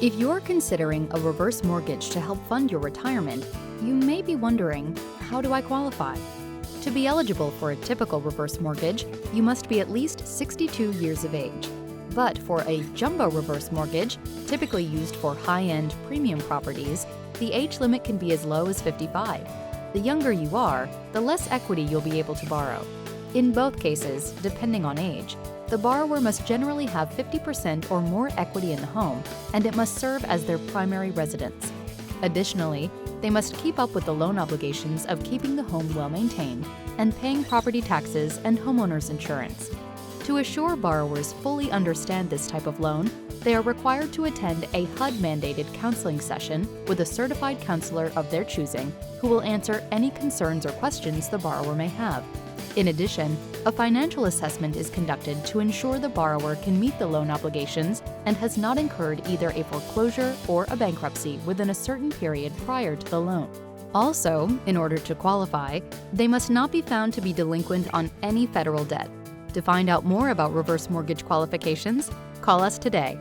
If you're considering a reverse mortgage to help fund your retirement, you may be wondering, how do I qualify? To be eligible for a typical reverse mortgage, you must be at least 62 years of age. But for a jumbo reverse mortgage, typically used for high-end premium properties, the age limit can be as low as 55. The younger you are, the less equity you'll be able to borrow. In both cases, depending on age, the borrower must generally have 50% or more equity in the home, and it must serve as their primary residence. Additionally, they must keep up with the loan obligations of keeping the home well-maintained and paying property taxes and homeowners insurance. To assure borrowers fully understand this type of loan, they are required to attend a HUD-mandated counseling session with a certified counselor of their choosing who will answer any concerns or questions the borrower may have. In addition, a financial assessment is conducted to ensure the borrower can meet the loan obligations and has not incurred either a foreclosure or a bankruptcy within a certain period prior to the loan. Also, in order to qualify, they must not be found to be delinquent on any federal debt. To find out more about reverse mortgage qualifications, call us today